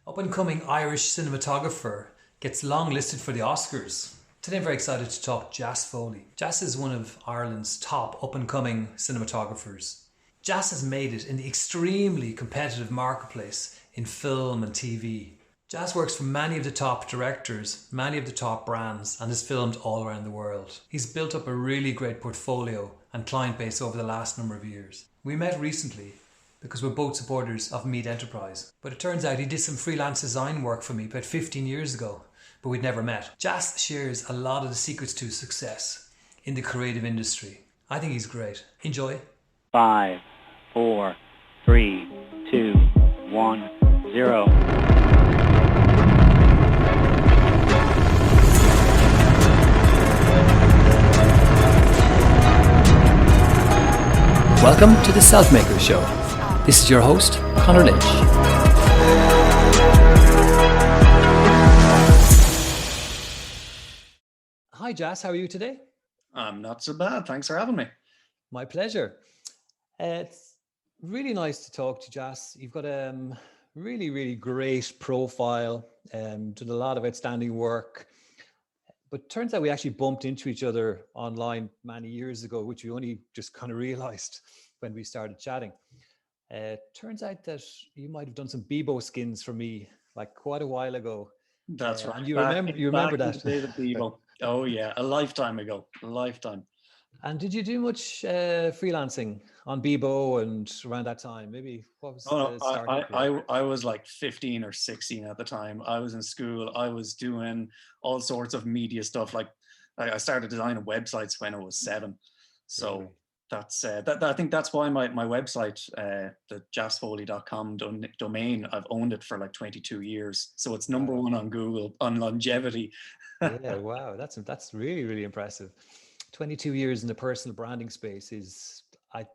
Up-and-coming Irish cinematographer gets long-listed for the Oscars. Today I'm very excited to talk Jass Foley. Jass is one of Ireland's top up-and-coming cinematographers. Jass has made it in the extremely competitive marketplace in film and TV. Jass works for many of the top directors, many of the top brands, and has filmed all around the world. He's built up a really great portfolio and client base over the last number of years. We met recently because we're both supporters of Meet Enterprise. But it turns out he did some freelance design work for me about 15 years ago, but we'd never met. Jass shares a lot of the secrets to success in the creative industry. I think he's great. Enjoy. 5, 4, 3, 2, 1, 0. Welcome to the Selfmaker Show. This is your host, Conor Lynch. Hi Jass, how are you today? I'm not so bad. Thanks for having me. My pleasure. It's really nice to talk to Jass. You've got a really great profile, done a lot of outstanding work. But turns out we actually bumped into each other online many years ago, which we only just kind of realized when we started chatting. Turns out that you might have done some Bebo skins for me like quite a while ago. That's right. And you remember that. In the days of people. Oh yeah, a lifetime ago. A lifetime. And did you do much freelancing on Bebo and around that time? Maybe what was the start? I was like 15 or 16 at the time. I was in school. I was doing all sorts of media stuff. Like I started designing websites when I was 7. So Really? that's I think that's why my website, the jassfoley.com domain, I've owned it for like 22 years. So it's number Wow. 1 on Google on longevity. Yeah, wow, that's really impressive. 22 years in the personal branding space is I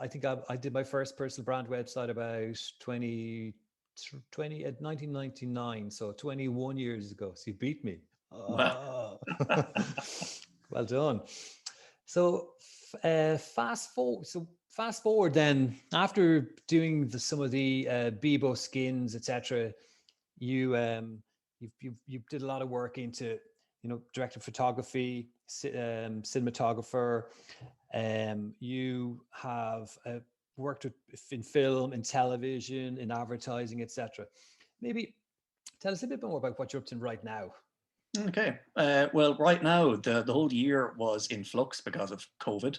think I did my first personal brand website about 1999, so 21 years ago. So you beat me. Wow. Oh. Well done. So fast forward then, after doing some of the Bebo skins, etc. You did a lot of work into, director of photography, cinematographer. You have worked in film, in television, in advertising, etc. Maybe tell us a bit more about what you're up to right now. Okay. Well, right now, the whole year was in flux because of COVID.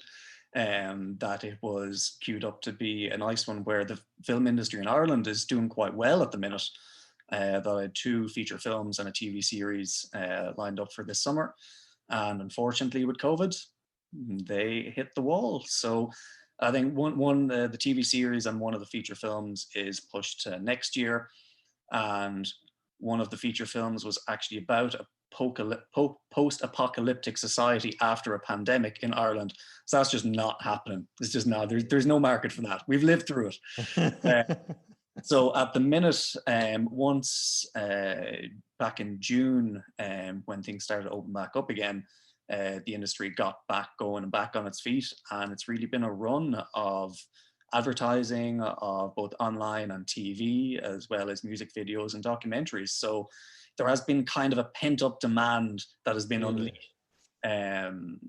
That it was queued up to be a nice one where the film industry in Ireland is doing quite well at the minute. That I had 2 feature films and a TV series lined up for this summer. And unfortunately with COVID, they hit the wall. So I think one the TV series and one of the feature films is pushed to next year. And one of the feature films was actually about a post-apocalyptic society after a pandemic in Ireland. So that's just not happening. It's just not, there's no market for that. We've lived through it. So at the minute, once back in June, when things started to open back up again, the industry got back going and back on its feet. And it's really been a run of advertising, of both online and TV, as well as music videos and documentaries. So there has been kind of a pent-up demand that has been unleashed in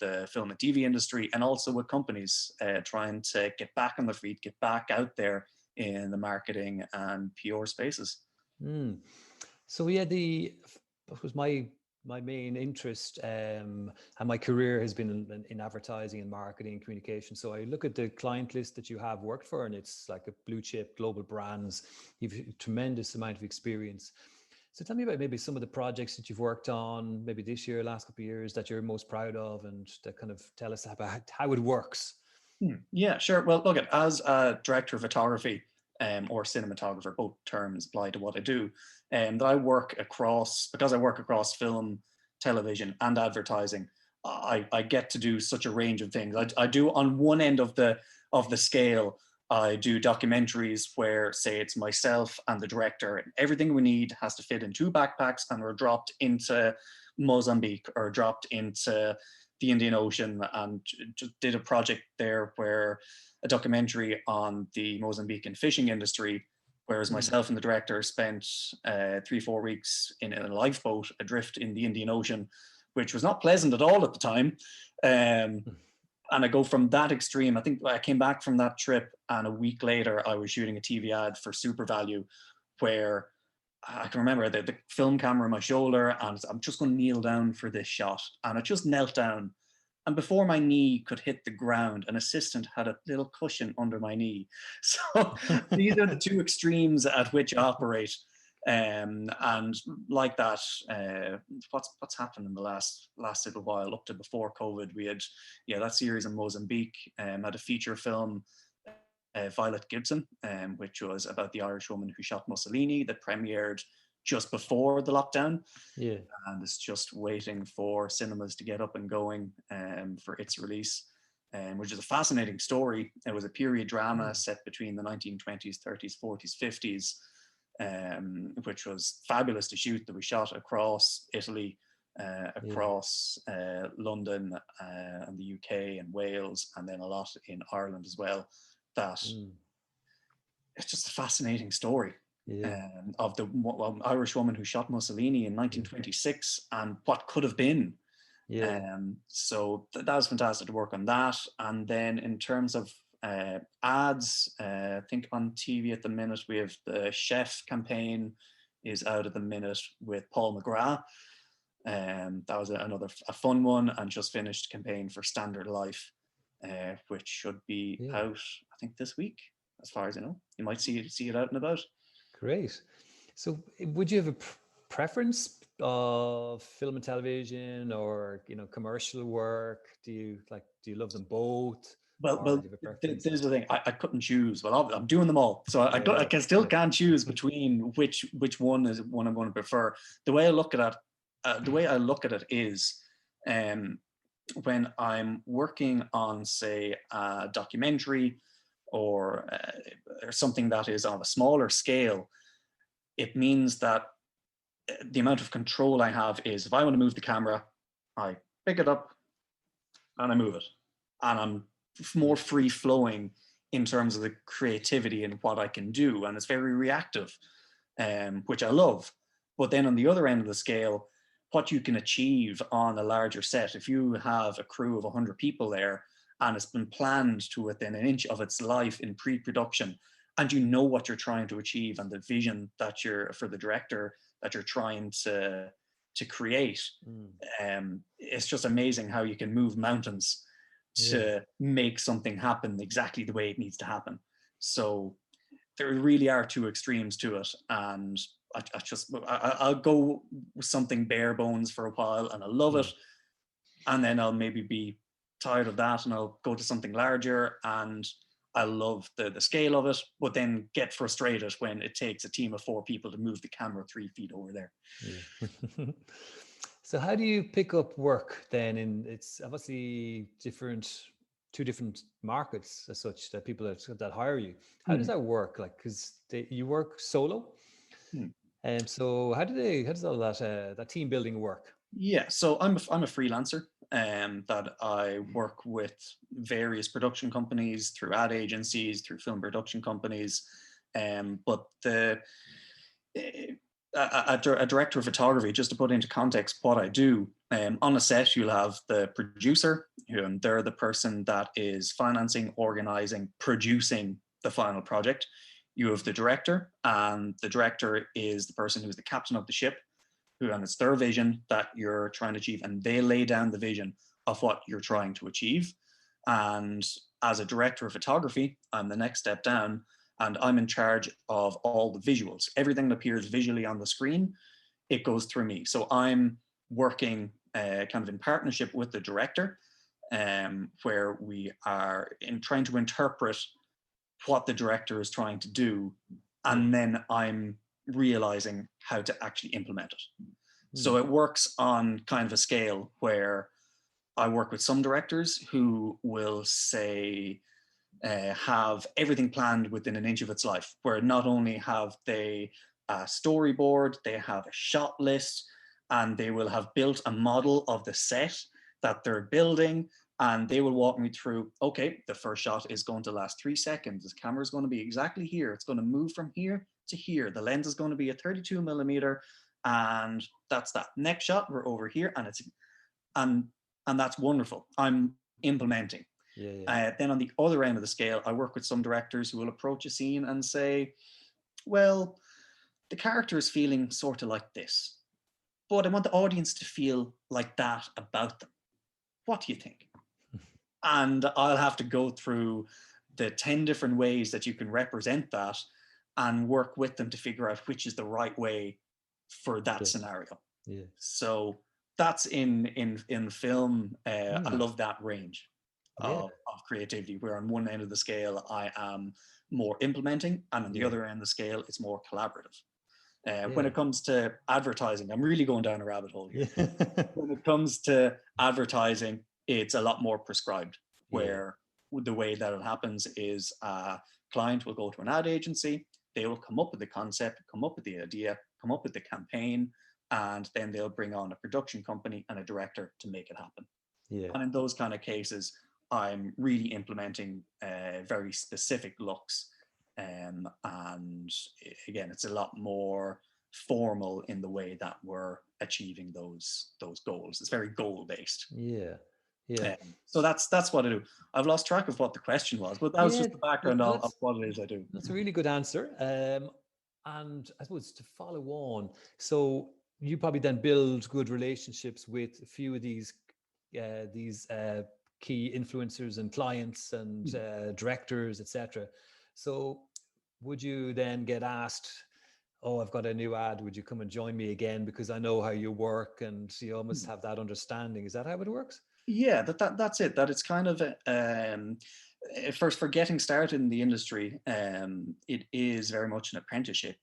the film and TV industry, and also with companies trying to get back on their feet, get back out there in the marketing and PR spaces. So yeah, that was my main interest, and my career has been in advertising and marketing and communication. So I look at the client list that you have worked for, and it's like a blue chip global brands. You've a tremendous amount of experience. So tell me about maybe some of the projects that you've worked on, maybe this year, last couple of years, that you're most proud of, and that kind of tell us about how it works. Yeah, sure. Well, look, as a director of photography or cinematographer, both terms apply to what I do, that I work across, because I work across film, television, and advertising. I get to do such a range of things. I do on one end of the scale. I do documentaries where, say, it's myself and the director, and everything we need has to fit in 2 backpacks, and we're dropped into Mozambique or dropped into the Indian Ocean, and just did a project there where a documentary on the Mozambican fishing industry, whereas myself and the director spent 3-4 weeks in a lifeboat adrift in the Indian Ocean, which was not pleasant at all at the time. And I go from that extreme. I think I came back from that trip, and a week later I was shooting a TV ad for Super Value, where I can remember the film camera on my shoulder, and I'm just going to kneel down for this shot. And I just knelt down. And before my knee could hit the ground, an assistant had a little cushion under my knee. So these are the two extremes at which I operate. And like that, what's happened in the last little while, up to before COVID, we had that series in Mozambique, had a feature film, Violet Gibson, which was about the Irish woman who shot Mussolini, that premiered just before the lockdown. Yeah. And it's just waiting for cinemas to get up and going for its release, which is a fascinating story. It was a period drama set between the 1920s, 30s, 40s, 50s, which was fabulous to shoot. That we shot across Italy, across London and the UK and Wales, and then a lot in Ireland as well. That it's just a fascinating story of the Irish woman who shot Mussolini in 1926 and what could have been. So that was fantastic to work on that. And then in terms of ads, I think on TV at the minute we have the Chef campaign is out at the minute with Paul McGrath. That was a fun one, and just finished campaign for Standard Life, which should be out, I think, this week, as far as I know. You might see it out and about. Great. So would you have a preference of film and television, or commercial work? Do you love them both? Well, this is the thing. I couldn't choose. Well, I'm doing them all, so I can't choose between which one is one I'm going to prefer. The way I look at it is, when I'm working on, say, a documentary or something that is on a smaller scale, it means that the amount of control I have is, if I want to move the camera, I pick it up and I move it, and I'm more free flowing in terms of the creativity and what I can do, and it's very reactive, which I love. But then on the other end of the scale, what you can achieve on a larger set, if you have a crew of 100 people there and it's been planned to within an inch of its life in pre-production, and you know what you're trying to achieve and the vision that you're, for the director, that you're trying to create, it's just amazing how you can move mountains to make something happen exactly the way it needs to happen. So there really are two extremes to it, and I'll go with something bare bones for a while and I love it, and then I'll maybe be tired of that and I'll go to something larger and I love the scale of it, but then get frustrated when it takes a team of 4 people to move the camera 3 feet over there. So how do you pick up work then? It's obviously two different markets as such, that people that hire you. How does that work? Like, because you work solo, so how does all that team building work? Yeah, so I'm a freelancer, that I work with various production companies, through ad agencies, through film production companies, but a director of photography, just to put into context what I do, on a set you'll have the producer, and they're the person that is financing, organizing, producing the final project. You have the director, and the director is the person who's the captain of the ship, and it's their vision that you're trying to achieve, and they lay down the vision of what you're trying to achieve. And as a director of photography, I'm the next step down, and I'm in charge of all the visuals. Everything that appears visually on the screen, it goes through me. So I'm working kind of in partnership with the director, where we are trying to interpret what the director is trying to do, and then I'm realizing how to actually implement it. So it works on kind of a scale where I work with some directors who will say, have everything planned within an inch of its life, where not only have they a storyboard, they have a shot list, and they will have built a model of the set that they're building, and they will walk me through, okay, the first shot is going to last 3 seconds, this camera is going to be exactly here, it's going to move from here to here. The lens is going to be a 32 millimeter, and that's that. Next shot, we're over here, and and that's wonderful. I'm implementing. Then on the other end of the scale, I work with some directors who will approach a scene and say, well, the character is feeling sort of like this, but I want the audience to feel like that about them. What do you think? And I'll have to go through the 10 different ways that you can represent that and work with them to figure out which is the right way for that scenario. So that's in film. I love that range of creativity, where on one end of the scale I am more implementing, and on the other end of the scale it's more collaborative. When it comes to advertising, I'm really going down a rabbit hole here. When it comes to advertising, it's a lot more prescribed, where the way that it happens is a client will go to an ad agency, they will come up with the concept, come up with the idea, come up with the campaign, and then they'll bring on a production company and a director to make it happen. And in those kind of cases, I'm really implementing very specific looks. And again, it's a lot more formal in the way that we're achieving those goals. It's very goal based. So that's what I do. I've lost track of what the question was, but that was just the background of what it is I do. That's a really good answer. And I suppose to follow on, so you probably then build good relationships with a few of these key influencers and clients and directors, etc. So would you then get asked, oh, I've got a new ad, would you come and join me again, because I know how you work, and you almost have that understanding? Is that how it works? Yeah, that's it. That it's kind of first, for getting started in the industry, it is very much an apprenticeship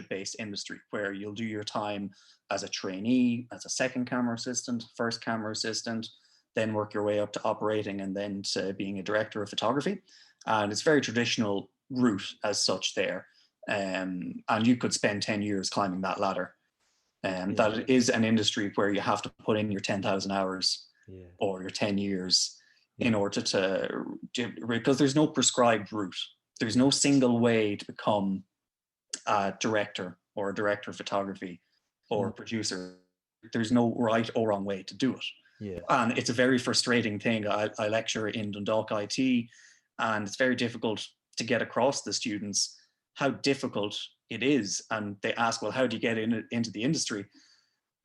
based industry, where you'll do your time as a trainee, as a second camera assistant, first camera assistant, then work your way up to operating, and then to being a director of photography. And it's very traditional route as such there. And you could spend 10 years climbing that ladder. That it is an industry where you have to put in your 10,000 hours or your 10 years in order to, because there's no prescribed route. There's no single way to become a director or a director of photography or a producer. There's no right or wrong way to do it. And it's a very frustrating thing. I lecture in Dundalk IT, and it's very difficult to get across to students how difficult it is. And they ask, well, how do you get into the industry?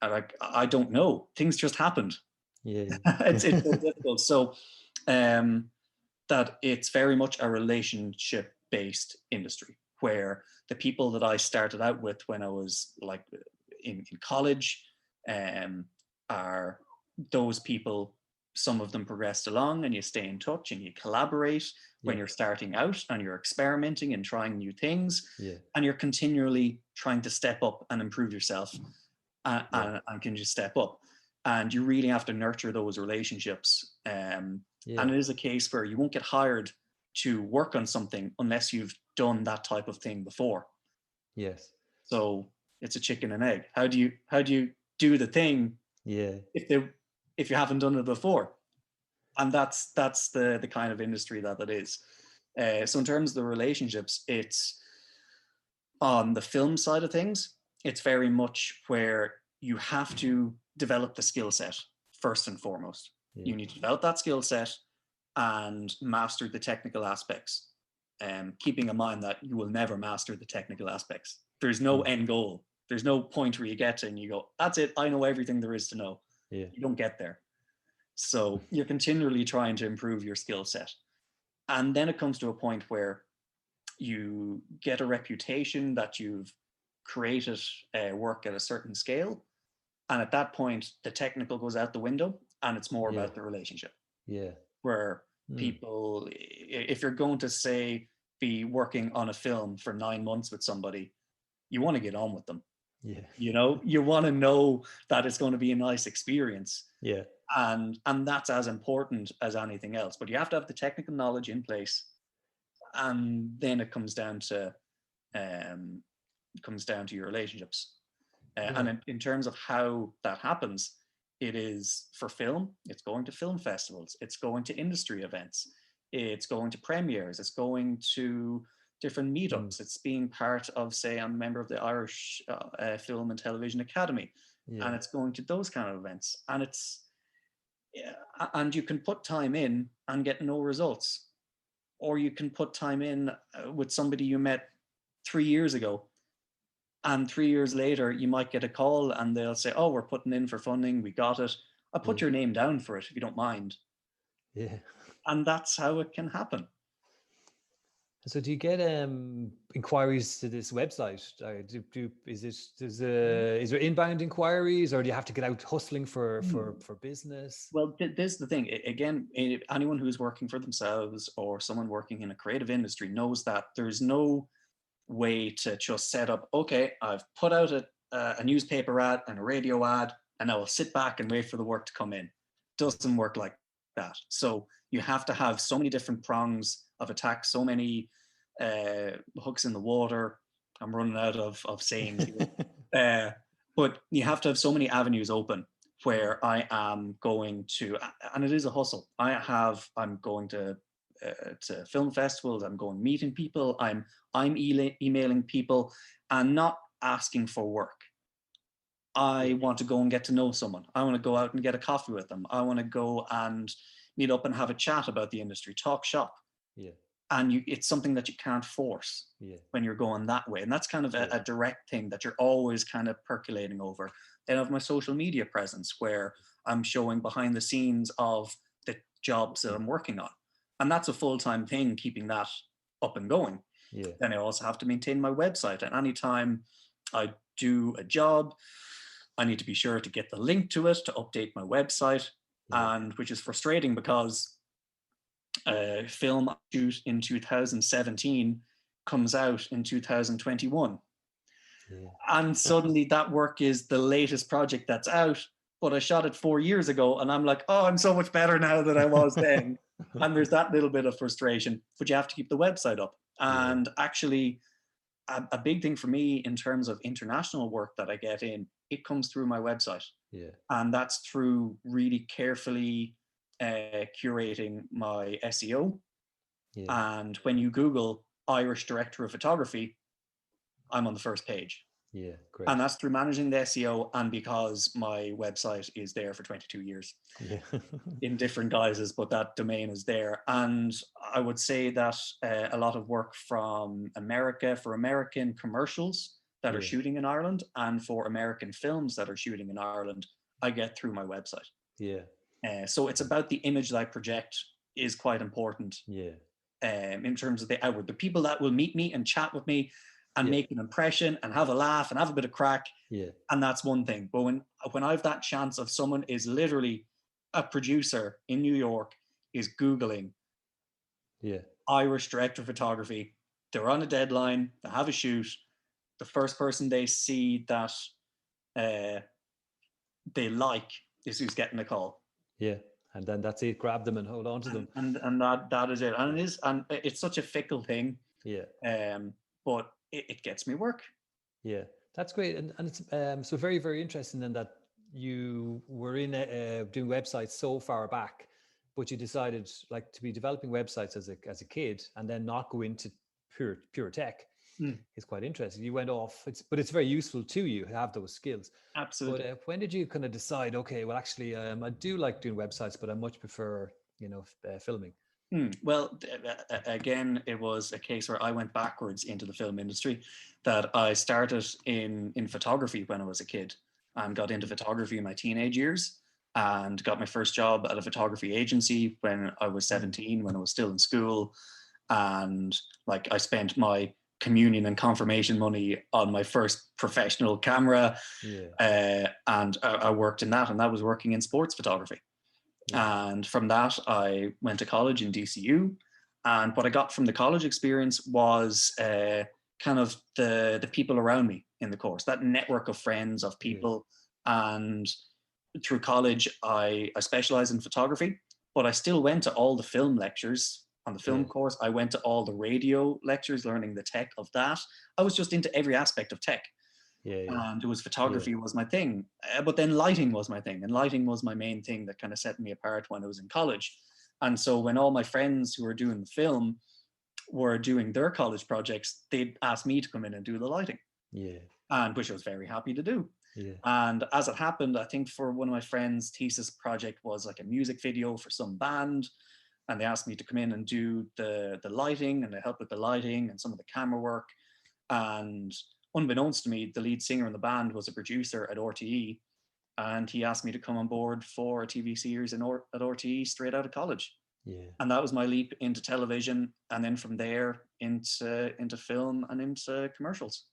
And I don't know. Things just happened. It's so difficult. So that it's very much a relationship based industry, where the people that I started out with when I was like in college are those people. Some of them progressed along, and you stay in touch and you collaborate when you're starting out, and you're experimenting and trying new things, and you're continually trying to step up and improve yourself, and can just step up. And you really have to nurture those relationships. And it is a case where you won't get hired to work on something unless you've done that type of thing before. So it's a chicken and egg. How do you do the thing if you haven't done it before? And that's the kind of industry that it is. So in terms of the relationships, it's on the film side of things, it's very much where you have to develop the skill set first and foremost. You need to develop that skill set and master the technical aspects, keeping in mind that you will never master the technical aspects. There's no end goal. There's no point where you get to and you go, that's it, I know everything there is to know. You don't get there. So you're continually trying to improve your skill set. And then it comes to a point where you get a reputation that you've created work at a certain scale. And at that point, the technical goes out the window, and it's more about the relationship. Where people, if you're going to say, be working on a film for 9 months with somebody, you want to get on with them. You know, you want to know that it's going to be a nice experience. And that's as important as anything else. But you have to have the technical knowledge in place, and then it comes down to your relationships. And in terms of how that happens, it is for film. It's going to film festivals. It's going to industry events. It's going to premieres. It's going to different meetups. It's being part of, say, I'm a member of the Irish Film and Television Academy, and it's going to those kind of events. And and you can put time in and get no results, or you can put time in with somebody you met 3 years ago, and 3 years later you might get a call and they'll say, oh, we're putting in for funding, we got it, I'll put your name down for it if you don't mind. And that's how it can happen. So do you get inquiries to this website? Is there inbound inquiries, or do you have to get out hustling for business? Well, this is the thing. Again, anyone who's working for themselves or someone working in a creative industry knows that there's no way to just set up, okay, I've put out a newspaper ad and a radio ad, and now I'll sit back and wait for the work to come in. Doesn't work like that. So you have to have so many different prongs of attack, so many hooks in the water. I'm running out of sayings here. But you have to have so many avenues open where I am going to, and it is a hustle. I'm going to film festivals. I'm going meeting people. I'm emailing people and not asking for work. I want to go and get to know someone. I want to go out and get a coffee with them. I want to go and meet up and have a chat about the industry, talk shop. And it's something that you can't force when you're going that way. And that's kind of a direct thing that you're always kind of percolating over. Then I have my social media presence where I'm showing behind the scenes of the jobs that I'm working on. And that's a full-time thing, keeping that up and going. Then I also have to maintain my website. And anytime I do a job, I need to be sure to get the link to it, to update my website, and which is frustrating because a film I shoot in 2017 comes out in 2021. And suddenly that work is the latest project that's out, but I shot it 4 years ago, and I'm like, oh, I'm so much better now than I was then. And there's that little bit of frustration, but you have to keep the website up. And actually, a big thing for me in terms of international work that I get in, it comes through my website. And that's through really carefully curating my SEO. And when you Google Irish Director of Photography, I'm on the first page. Great. And that's through managing the SEO and because my website is there for 22 years in different guises, but that domain is there. And I would say that a lot of work from America for American commercials that are shooting in Ireland and for American films that are shooting in Ireland, I get through my website. So it's about the image that I project is quite important in terms of the outward. The people that will meet me and chat with me and make an impression and have a laugh and have a bit of crack. And that's one thing. But when I have that chance of someone is literally a producer in New York is Googling Irish Director of Photography, they're on a deadline, they have a shoot, the first person they see that they like is who's getting the call. And then that's it, grab them and hold on to them. And that is it. And it's such a fickle thing. But it gets me work. That's great. And it's so very, very interesting then that you were in doing websites so far back, but you decided like to be developing websites as a kid and then not go into pure tech. It's quite interesting. You went off, but it's very useful to you to have those skills. Absolutely. But when did you kind of decide, okay, well, actually, I do like doing websites, but I much prefer, filming? Well, again, it was a case where I went backwards into the film industry. That I started in photography when I was a kid and got into photography in my teenage years and got my first job at a photography agency when I was 17, when I was still in school. And like I spent my communion and confirmation money on my first professional camera. And I worked in that, and that was working in sports photography. And from that, I went to college in DCU. And what I got from the college experience was kind of the people around me in the course, that network of friends, of people. And through college, I specialized in photography, but I still went to all the film lectures on the film course. I went to all the radio lectures, learning the tech of that. I was just into every aspect of tech. And it was photography was my thing, but then lighting was my thing, and lighting was my main thing that kind of set me apart when I was in college. And so when all my friends who were doing the film were doing their college projects, they'd ask me to come in and do the lighting, Yeah. and which I was very happy to do. Yeah. And as it happened, I think for one of my friends' thesis project was like a music video for some band, and they asked me to come in and do the lighting and to help with the lighting and some of the camera work. And unbeknownst to me, the lead singer in the band was a producer at RTE, and he asked me to come on board for a TV series at RTE straight out of college. Yeah. And that was my leap into television, and then from there into film and into commercials.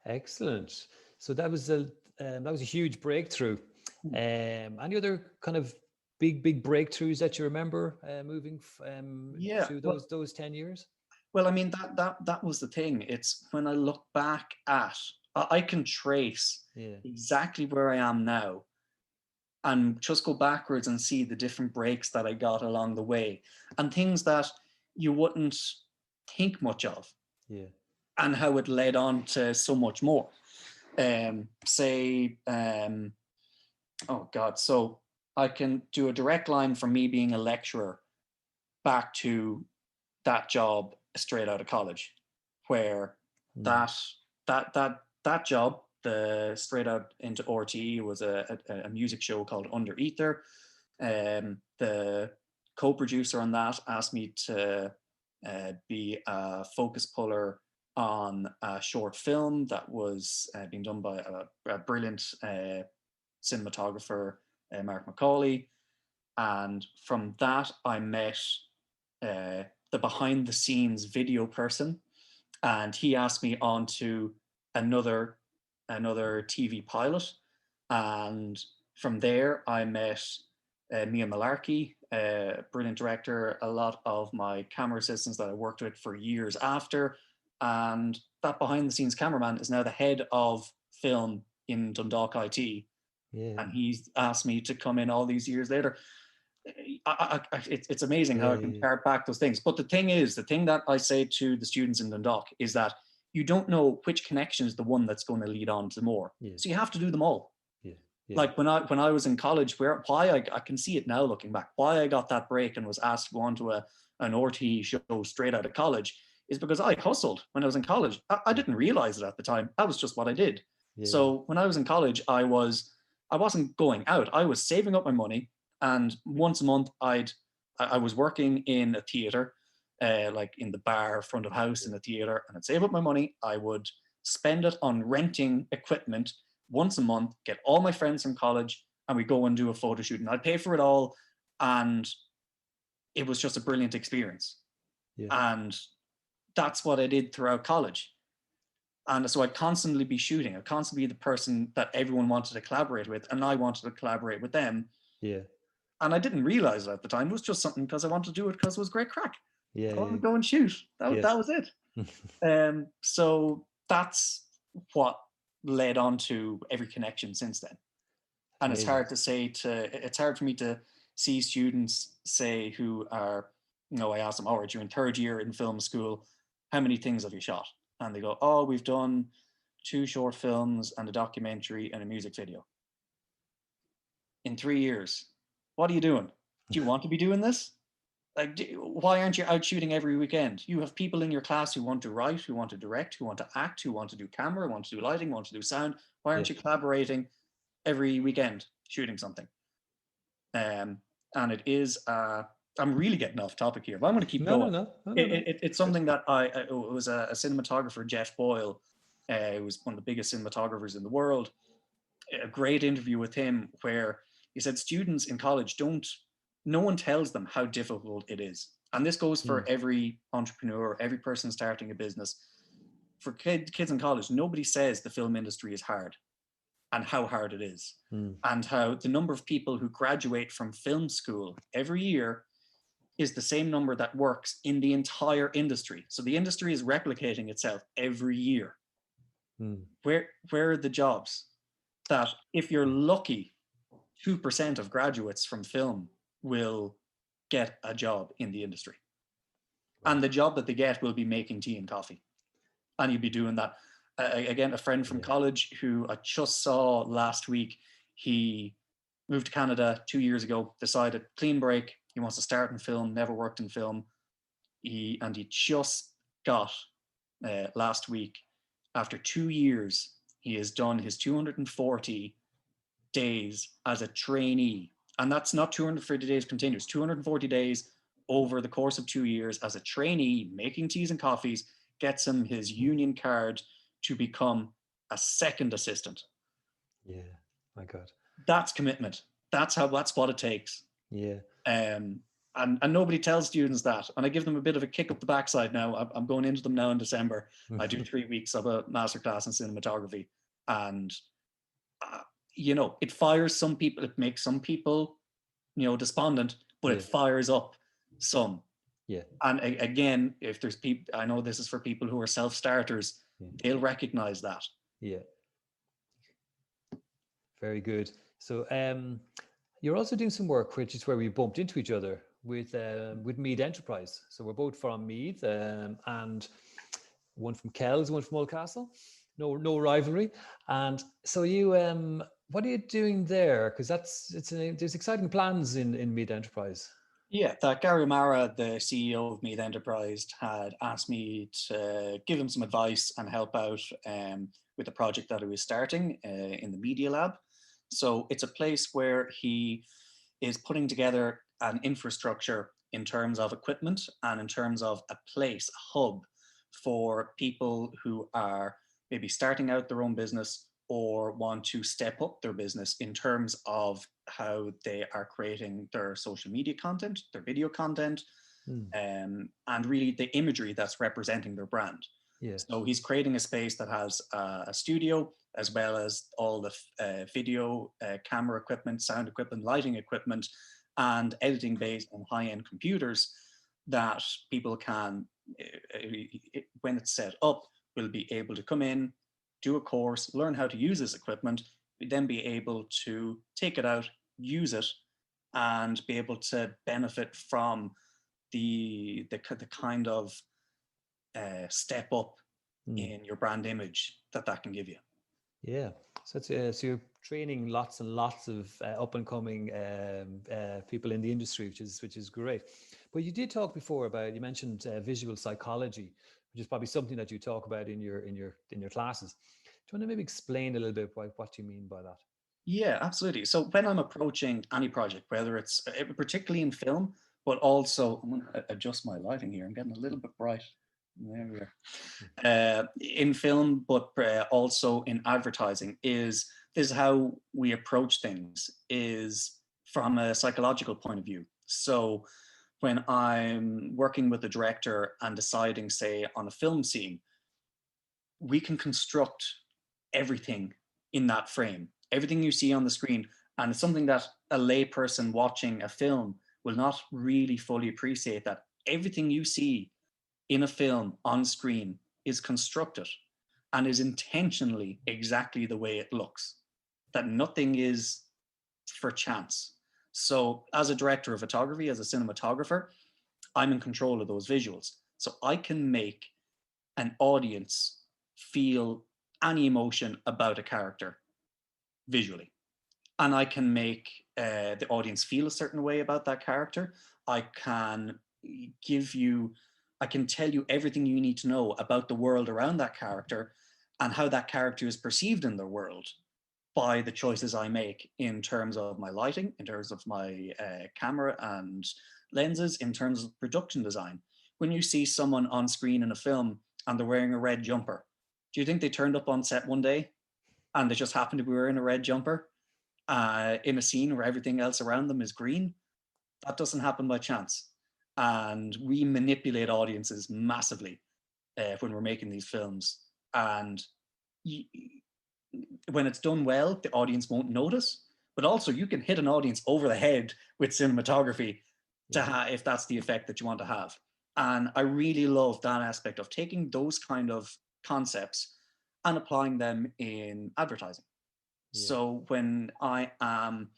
Excellent. So that was a huge breakthrough. Any other kind of big breakthroughs that you remember moving through those 10 years? Well, I mean, that was the thing. It's when I look back at, I can trace exactly where I am now and just go backwards and see the different breaks that I got along the way and things that you wouldn't think much of. Yeah. And how it led on to so much more. So I can do a direct line from me being a lecturer back to that job straight out of college, where that job, the straight out into RTE, was a music show called Under Ether. The co-producer on that asked me to be a focus puller on a short film that was being done by a brilliant cinematographer, Mark Macaulay. And from that, I met the behind the scenes video person, and he asked me on to another TV pilot. And from there, I met Mia Malarkey, brilliant director, a lot of my camera assistants that I worked with for years after. And that behind the scenes cameraman is now the head of film in Dundalk IT. Yeah. And he's asked me to come in all these years later. It's amazing how I can pair back those things. But the thing that I say to the students in Dundalk is that you don't know which connection is the one that's going to lead on to more. Yeah. So you have to do them all. Yeah. Yeah. Like when I was in college, why I can see it now looking back, why I got that break and was asked to go on to an RTE show straight out of college is because I hustled when I was in college. I didn't realize it at the time. That was just what I did. Yeah. So when I was in college, I wasn't going out. I was saving up my money, and once a month I was working in a theater, like in the bar front of house in a theater, and I'd save up my money. I would spend it on renting equipment once a month, get all my friends from college, and we go and do a photo shoot, and I'd pay for it all. And it was just a brilliant experience. Yeah. And that's what I did throughout college. And so I'd constantly be shooting. I'd constantly be the person that everyone wanted to collaborate with, and I wanted to collaborate with them. Yeah. And I didn't realize it at the time. It was just something because I wanted to do it because it was great crack. Yeah. I wanted to go and shoot. That was it. So that's what led on to every connection since then. And it's hard for me to see students say who are, I ask them, right, you're in third year in film school, how many things have you shot? And they go, we've done 2 short films and a documentary and a music video. In 3 years, what are you doing? Do you want to be doing this? Like, why aren't you out shooting every weekend? You have people in your class who want to write, who want to direct, who want to act, who want to do camera, want to do lighting, want to do sound. Why aren't you collaborating every weekend shooting something? And it is, I'm really getting off topic here, but I'm going to keep going. No. It's something that it was a cinematographer, Jeff Boyle, who was one of the biggest cinematographers in the world. A great interview with him where he said students in college no one tells them how difficult it is. And this goes for every entrepreneur, every person starting a business. For kids in college, nobody says the film industry is hard and how hard it is. And how the number of people who graduate from film school every year is the same number that works in the entire industry. So the industry is replicating itself every year. Where are the jobs that, if you're lucky, 2% of graduates from film will get a job in the industry? And the job that they get will be making tea and coffee. And you'll be doing that. Again, a friend from college who I just saw last week, he moved to Canada 2 years ago, decided clean break. He wants to start in film, never worked in film. He just got last week, after 2 years, he has done his 240 days as a trainee. And that's not 240 days continuous, 240 days over the course of 2 years as a trainee, making teas and coffees, gets him his union card to become a second assistant. Yeah, my God. That's commitment. That's what it takes. Yeah. And nobody tells students that. And I give them a bit of a kick up the backside now. I'm going into them now in December. I do 3 weeks of a masterclass in cinematography. And, it fires some people. It makes some people, despondent, but it fires up some. Yeah. And again, if there's people, I know this is for people who are self-starters, they'll recognize that. Yeah. Very good. So you're also doing some work, which is where we bumped into each other with Meath Enterprise. So we're both from Meath, and one from Kells, one from Oldcastle. No rivalry. And so you, what are you doing there? Because there's exciting plans in Meath Enterprise. Yeah, that Gary O'Mara, the CEO of Meath Enterprise, had asked me to give him some advice and help out with the project that he was starting in the Media Lab. So it's a place where he is putting together an infrastructure in terms of equipment and in terms of a place, a hub for people who are maybe starting out their own business or want to step up their business in terms of how they are creating their social media content, their video content, and really the imagery that's representing their brand. Yes. So he's creating a space that has a studio, as well as all the video, camera equipment, sound equipment, lighting equipment, and editing bays on high-end computers that people can, when it's set up, will be able to come in, do a course, learn how to use this equipment, then be able to take it out, use it, and be able to benefit from the kind of step up in your brand image that can give you. Yeah, so so you're training lots and lots of up and coming people in the industry, which is great. But you did talk before about, you mentioned visual psychology, which is probably something that you talk about in your classes. Do you want to maybe explain a little bit what you mean by that? Yeah, absolutely. So when I'm approaching any project, whether it's particularly in film, but also I'm going to adjust my lighting here. I'm getting a little bit bright. There we are. In film, but also in advertising, this is how we approach things, is from a psychological point of view. So when I'm working with a director and deciding, say, on a film scene, we can construct everything in that frame, everything you see on the screen. And it's something that a layperson watching a film will not really fully appreciate, that everything you see in a film on screen is constructed and is intentionally exactly the way it looks, that nothing is for chance. So as a director of photography, as a cinematographer, I'm in control of those visuals. So I can make an audience feel any emotion about a character visually. And I can make the audience feel a certain way about that character. I can tell you everything you need to know about the world around that character and how that character is perceived in the world by the choices I make in terms of my lighting, in terms of my camera and lenses, in terms of production design. When you see someone on screen in a film and they're wearing a red jumper, do you think they turned up on set one day and they just happened to be wearing a red jumper in a scene where everything else around them is green? That doesn't happen by chance. And we manipulate audiences massively when we're making these films. And when it's done well, the audience won't notice. But also, you can hit an audience over the head with cinematography if that's the effect that you want to have. And I really love that aspect of taking those kind of concepts and applying them in advertising. Yeah. So when I am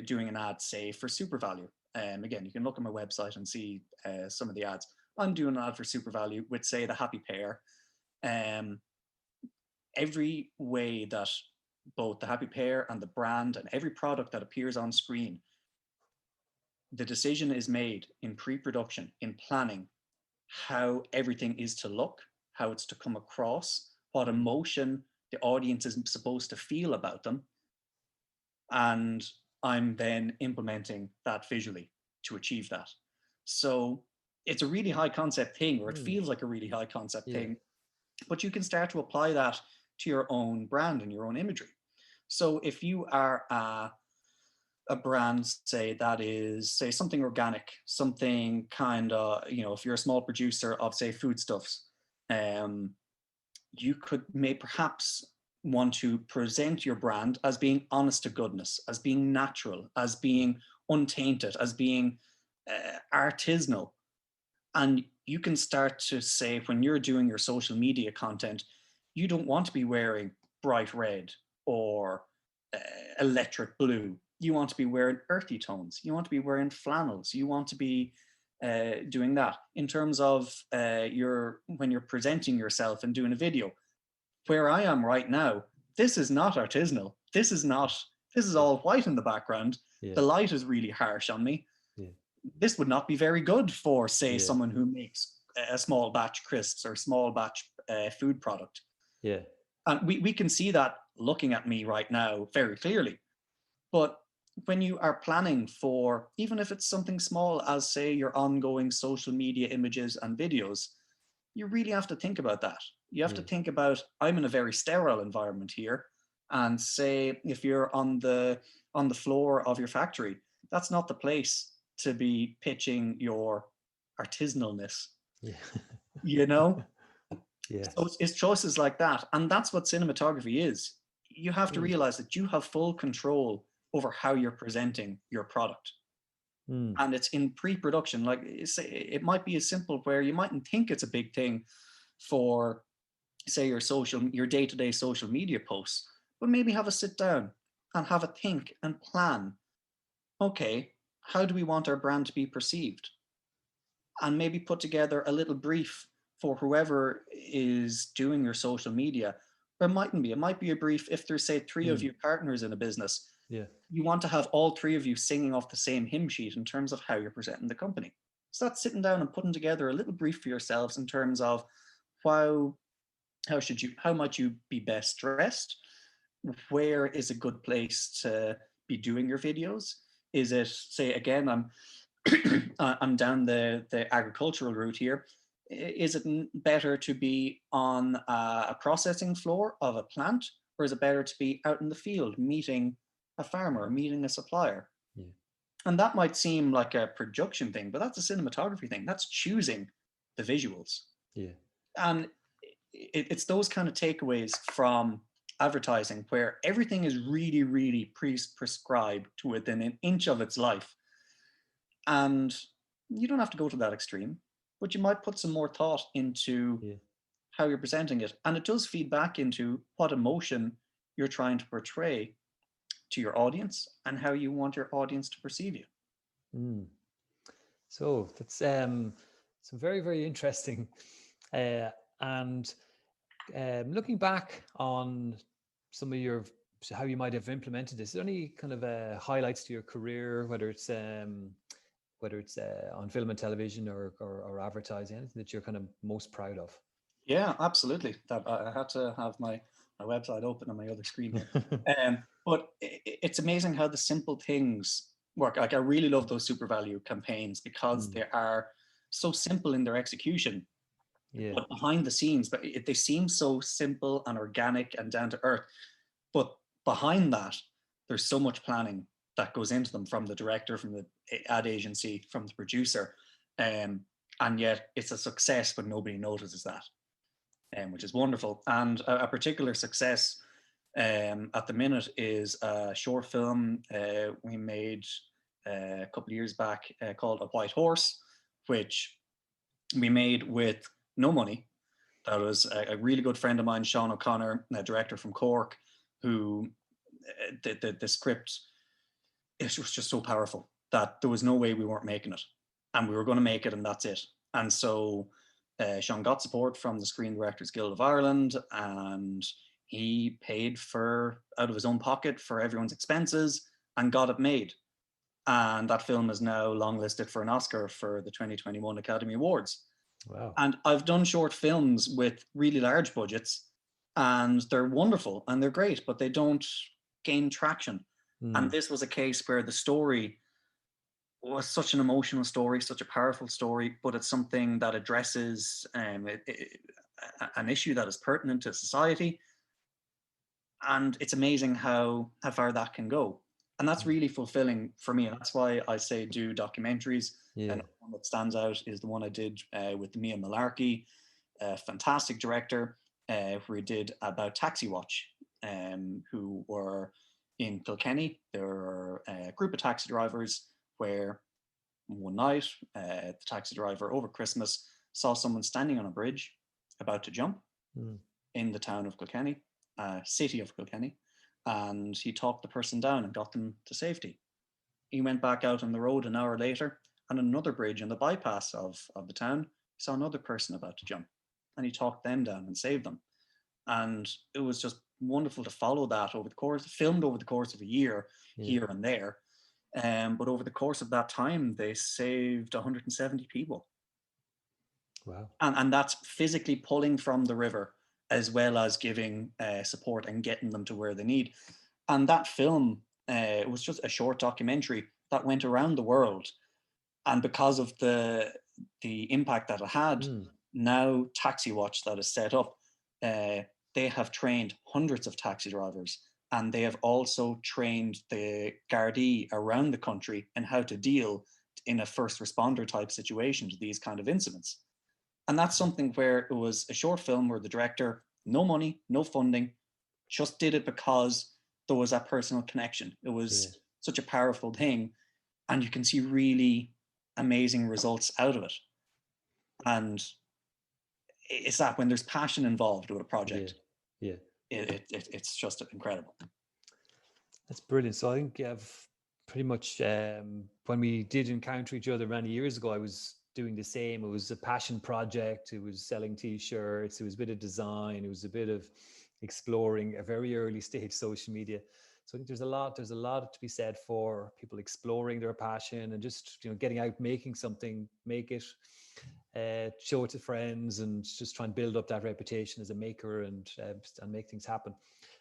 doing an ad, say, for SuperValu, again, you can look at my website and see some of the ads. I'm doing an ad for SuperValu with, say, the Happy Pair. Every way that both the Happy Pair and the brand and every product that appears on screen the decision is made in pre-production, in planning, how everything is to look, how it's to come across, what emotion the audience is supposed to feel about them. And I'm then implementing that visually to achieve that. So it's a really high concept thing, or it feels like a really high concept thing, but you can start to apply that to your own brand and your own imagery. So if you are a brand, say, that is, say, something organic, something kind of, if you're a small producer of, say, foodstuffs, you may perhaps want to present your brand as being honest to goodness, as being natural, as being untainted, as being artisanal. And you can start to say, when you're doing your social media content, you don't want to be wearing bright red or electric blue. You want to be wearing earthy tones. You want to be wearing flannels. You want to be doing that. In terms of when you're presenting yourself and doing a video, where I am right now, this is not artisanal. This is all white in the background. The light is really harsh on me. This would not be very good for, say, someone who makes a small batch crisps or small batch food product. And we can see that looking at me right now very clearly. But when you are planning for, even if it's something small as, say, your ongoing social media images and videos, you really have to think about that. You have to think about, I'm in a very sterile environment here. And say, if you're on the floor of your factory, that's not the place to be pitching your artisanalness. So it's choices like that. And that's what cinematography is. You have to realize that you have full control over how you're presenting your product. And it's in pre-production. Like, it might be as simple where you mightn't think it's a big thing for, say, your day-to-day social media posts, but maybe have a sit down and have a think and plan. Okay, how do we want our brand to be perceived? And maybe put together a little brief for whoever is doing your social media. Or it might be a brief if there's, say, 3 of you partners in a business. You want to have all 3 of you singing off the same hymn sheet in terms of how you're presenting the company. So that's sitting down and putting together a little brief for yourselves in terms of how might you be best dressed? Where is a good place to be doing your videos? Is it, say, again, I'm down the agricultural route here. Is it better to be on a processing floor of a plant, or is it better to be out in the field meeting a farmer, meeting a supplier? And that might seem like a production thing, but that's a cinematography thing. That's choosing the visuals. And it's those kind of takeaways from advertising where everything is really, really prescribed to within an inch of its life. And you don't have to go to that extreme, but you might put some more thought into how you're presenting it. And it does feed back into what emotion you're trying to portray to your audience and how you want your audience to perceive you. So that's some very, very interesting. And looking back on some of how you might have implemented this, is there any kind of highlights to your career, whether it's on film and television or advertising, anything that you're kind of most proud of? Yeah, absolutely. That I had to have my website open on my other screen here. But it's amazing how the simple things work. Like, I really love those super value campaigns because they are so simple in their execution. But behind the scenes, but they seem so simple and organic and down to earth. But behind that, there's so much planning that goes into them, from the director, from the ad agency, from the producer. And yet it's a success, but nobody notices that, which is wonderful. And a particular success at the minute is a short film we made a couple of years back called A White Horse, which we made with no money. That was a really good friend of mine, Sean O'Connor, a director from Cork, who the script, it was just so powerful that there was no way we weren't making it, and we were going to make it, and that's it. And so Sean got support from the Screen Directors Guild of Ireland, and he paid out of his own pocket for everyone's expenses and got it made. And that film is now longlisted for an Oscar for the 2021 Academy Awards. Wow. And I've done short films with really large budgets, and they're wonderful and they're great, but they don't gain traction. And this was a case where the story was such an emotional story, such a powerful story, but it's something that addresses an issue that is pertinent to society. And it's amazing how far that can go. And that's really fulfilling for me. And that's why I say do documentaries. Yeah. And one that stands out is the one I did with Mia Malarkey, a fantastic director, where we did about Taxi Watch, who were in Kilkenny. There were a group of taxi drivers where one night, the taxi driver over Christmas saw someone standing on a bridge about to jump in the town of Kilkenny, city of Kilkenny, and he talked the person down and got them to safety. He went back out on the road an hour later, and on another bridge in the bypass of the town, he saw another person about to jump, and he talked them down and saved them. And it was just wonderful to follow that over the course, filmed over the course of a year, here and there. But over the course of that time, they saved 170 people. Wow. And that's physically pulling from the river, as well as giving support and getting them to where they need. And that film, it was just a short documentary that went around the world. And because of the impact that it had, now Taxi Watch that is set up, they have trained hundreds of taxi drivers, and they have also trained the Gardaí around the country in how to deal in a first responder type situation to these kind of incidents. And that's something where it was a short film where the director, no money, no funding, just did it because there was that personal connection. It was such a powerful thing, and you can see really amazing results out of it. And it's that when there's passion involved with a project, it's just incredible. That's brilliant. So I think you have pretty much, when we did encounter each other many years ago, I was doing the same. It was a passion project. It was selling t-shirts. It was a bit of design. It was a bit of exploring a very early stage social media. So I think there's a lot to be said for people exploring their passion and just, getting out, making something, make it, show it to friends, and just try and build up that reputation as a maker and make things happen.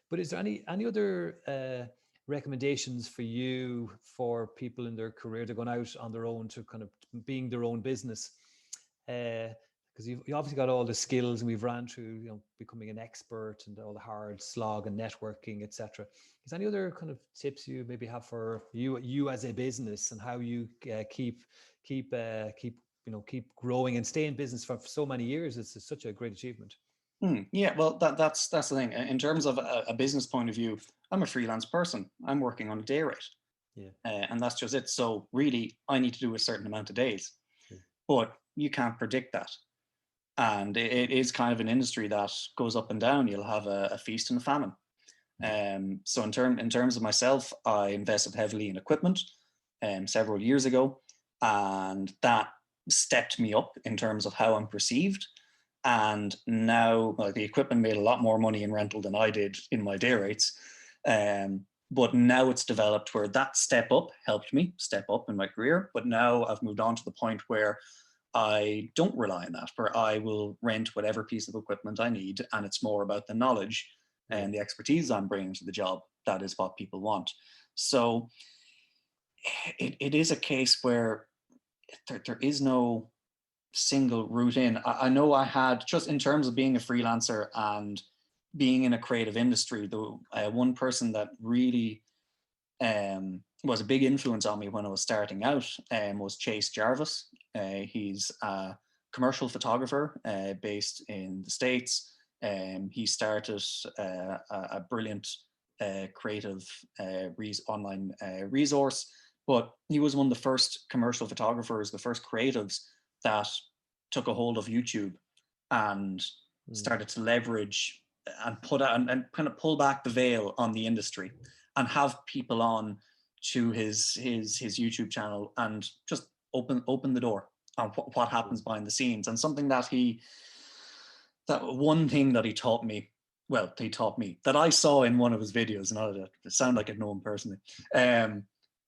But is there any other recommendations for you for people in their career? They're going out on their own to kind of being their own business, because you obviously got all the skills, and we've ran through becoming an expert and all the hard slog and networking, etc. Is there any other kind of tips you maybe have for you as a business, and how you keep growing and stay in business for so many years? It's such a great achievement. Yeah, well, that's the thing. In terms of a business point of view, I'm a freelance person. I'm working on a day rate. And that's just it. So really, I need to do a certain amount of days. But you can't predict that. And it is kind of an industry that goes up and down. You'll have a feast and a famine. So in terms of myself, I invested heavily in equipment several years ago. And that stepped me up in terms of how I'm perceived. And now the equipment made a lot more money in rental than I did in my day rates. But now it's developed where that step up helped me step up in my career. But now I've moved on to the point where I don't rely on that, where I will rent whatever piece of equipment I need. And it's more about the knowledge and the expertise I'm bringing to the job. That is what people want. So it is a case where there is no single route in. I know I had, just in terms of being a freelancer and being in a creative industry, the one person that really was a big influence on me when I was starting out was Chase Jarvis. He's a commercial photographer based in the States. He started a brilliant creative online resource, but he was one of the first commercial photographers, the first creatives that took a hold of YouTube and started to leverage and put out and kind of pull back the veil on the industry and have people on to his YouTube channel and just open the door on what happens behind the scenes. And something that one thing that he taught me that I saw in one of his videos, and I sound like I know him personally,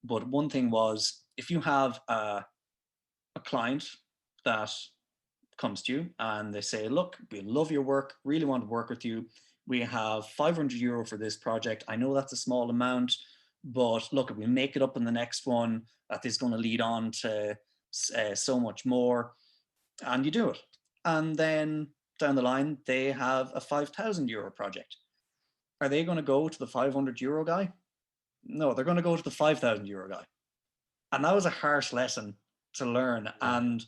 But one thing was, if you have a client that comes to you and they say, look, we love your work, really want to work with you. We have €500 for this project. I know that's a small amount, but look, if we make it up in the next one, that is going to lead on to so much more. And you do it. And then down the line, they have a €5,000 project. Are they going to go to the €500 guy? No, they're going to go to the €5,000 guy. And that was a harsh lesson to learn. Yeah. And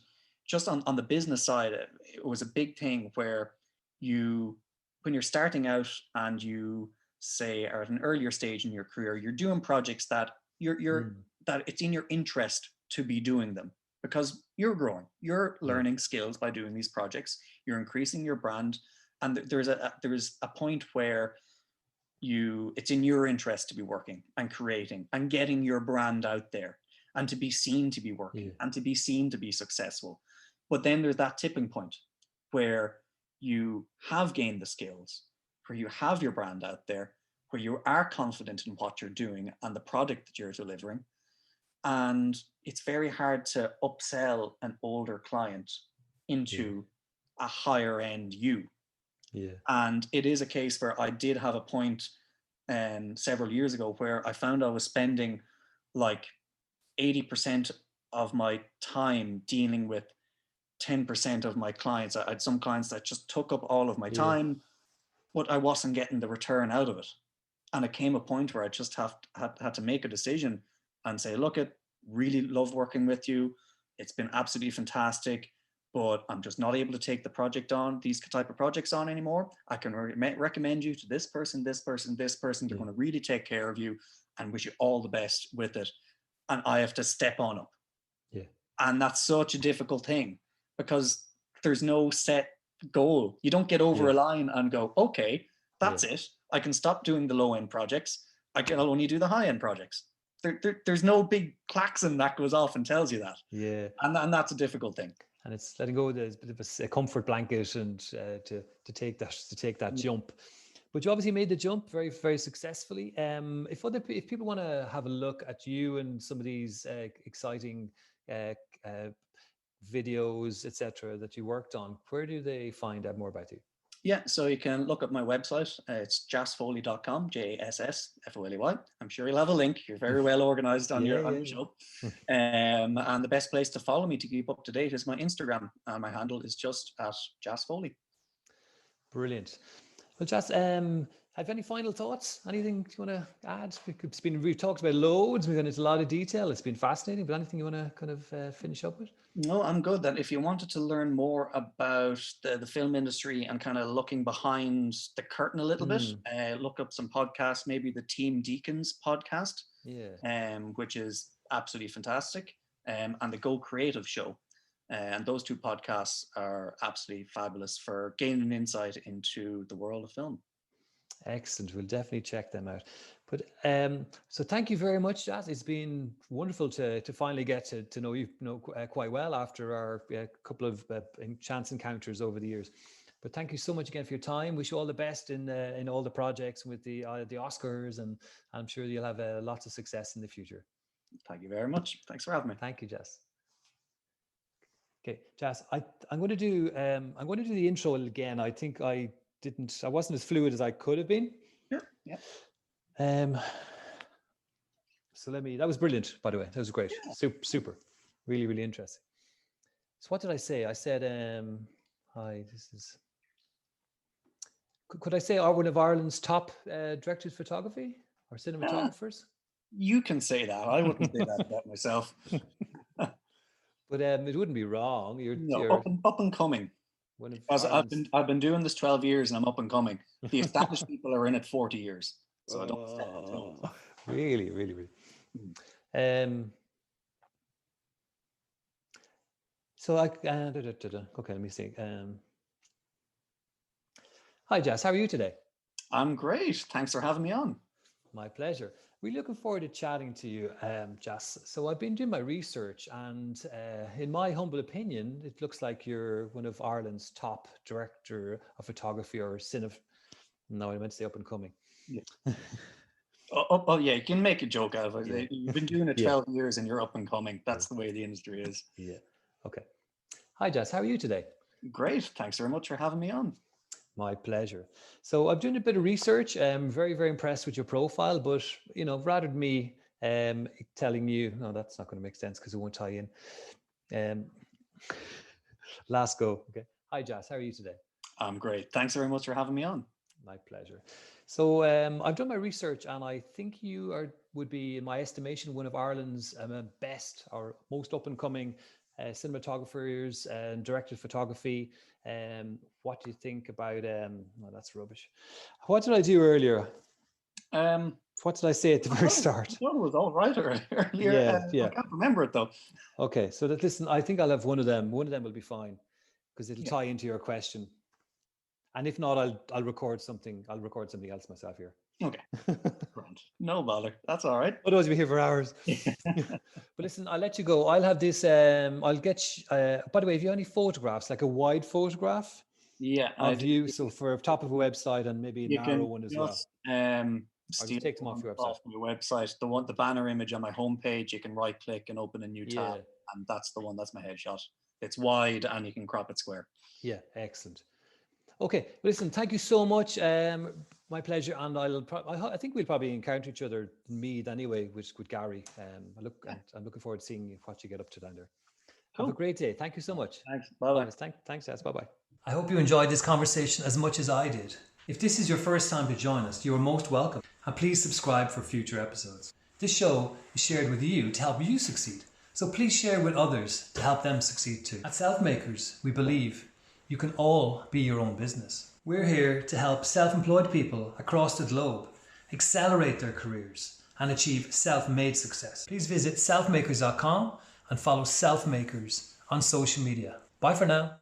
just on the business side, it was a big thing where when you're starting out and you say are at an earlier stage in your career, you're doing projects that that it's in your interest to be doing them, because you're growing, you're learning skills by doing these projects, you're increasing your brand, and there's a point where it's in your interest to be working and creating and getting your brand out there and to be seen to be working and to be seen to be successful. But then there's that tipping point where you have gained the skills, where you have your brand out there, where you are confident in what you're doing and the product that you're delivering. And it's very hard to upsell an older client into a higher end you. Yeah. And it is a case where I did have a point several years ago where I found I was spending like 80% of my time dealing with 10% of my clients. I had some clients that just took up all of my time, but I wasn't getting the return out of it. And it came a point where I just had to make a decision and say, look, I really love working with you. It's been absolutely fantastic, but I'm just not able to take these type of projects on anymore. I can recommend you to this person, this person, this person. They're going to really take care of you and wish you all the best with it. And I have to step on up. Yeah. And that's such a difficult thing because there's no set goal. You don't get over a line and go, okay, that's it. I can stop doing the low end projects. I'll only do the high end projects. There's no big klaxon that goes off and tells you that. Yeah. And that's a difficult thing. And it's letting go of a bit of a comfort blanket and to take that jump. But you obviously made the jump very, very successfully. If people want to have a look at you and some of these exciting videos, etc., that you worked on, where do they find out more about you? Yeah, so you can look at my website. It's jassfoley.com, JASSFOLEY. I'm sure you'll have a link. You're very well organized on your show. And the best place to follow me to keep up to date is my Instagram. My handle is just at Jass Foley. Brilliant. Well, Jass, have any final thoughts? Anything you want to add? We've talked about loads. We've gone into a lot of detail. It's been fascinating. But anything you want to kind of finish up with? No, I'm good. That if you wanted to learn more about the film industry and kind of looking behind the curtain a little bit, look up some podcasts. Maybe the Team Deacons podcast, which is absolutely fantastic, and the Go Creative Show. And those two podcasts are absolutely fabulous for gaining insight into the world of film. Excellent. We'll definitely check them out. But so thank you very much, Jass. It's been wonderful to finally get to know you quite well after our couple of chance encounters over the years. But thank you so much again for your time. Wish you all the best in all the projects with the Oscars, and I'm sure you'll have lots of success in the future. Thank you very much. Thanks for having me. Thank you, Jass. Okay, Jass, I'm going to do the intro again. I think I wasn't as fluid as I could have been. Yeah. So that was brilliant, by the way. That was great. Yeah. Super. Really, really interesting. So what did I say? I said, hi, could I say one of Ireland's top directors of photography or cinematographers? You can say that. I wouldn't say that about myself. But it wouldn't be wrong. You're up and coming. I've been doing this 12 years and I'm up and coming. The established people are in it 40 years. So I don't stand until. Really, really, really. So okay, let me see. Hi, Jass. How are you today? I'm great. Thanks for having me on. My pleasure. Really looking forward to chatting to you, Jass. So I've been doing my research, and in my humble opinion, it looks like you're one of Ireland's top director of photography or no, I meant to say up and coming. Yeah. Oh, yeah, you can make a joke out of it. Yeah. You've been doing it Yeah. 12 years and you're up and coming. That's the way the industry is. Yeah. Okay. Hi, Jass. How are you today? Great. Thanks very much for having me on. My pleasure. So I've done a bit of research. I'm very, very impressed with your profile, but rather than me telling you, no, that's not going to make sense because it won't tie in. Last go. Okay. Hi, Jass. How are you today? I'm great. Thanks very much for having me on. My pleasure. So I've done my research, and I think you would be, in my estimation, one of Ireland's best or most up and coming cinematographers and directors of photography. What do you think about? No, that's rubbish. What did I do earlier? What did I say at the very start? I thought it was all right earlier. Yeah. I can't remember it though. Okay, so listen, I think I'll have one of them. One of them will be fine because it'll tie into your question. And if not, I'll record something. I'll record something else myself here. Okay. Grand. No bother. That's all right. Otherwise, we'll be here for hours. But listen, I'll let you go. I'll have this. I'll get. By the way, if you have any photographs, like a wide photograph, of you, so for top of a website and maybe a narrow one as well. I'll just take them off your website. Off my website. The banner image on my homepage. You can right click and open a new tab, and that's the one. That's my headshot. It's wide and you can crop it square. Yeah, excellent. Okay, listen, thank you so much. My pleasure, and I think we'll probably encounter each other in Meath anyway, with Gary. I'm looking forward to seeing what you get up to down there. Cool. Have a great day. Thank you so much. Thanks. Bye-bye. Thanks, Jass. Bye-bye. I hope you enjoyed this conversation as much as I did. If this is your first time to join us, you are most welcome, and please subscribe for future episodes. This show is shared with you to help you succeed, so please share with others to help them succeed too. At Selfmakers, we believe you can all be your own business. We're here to help self-employed people across the globe accelerate their careers and achieve self-made success. Please visit selfmakers.com and follow Selfmakers on social media. Bye for now.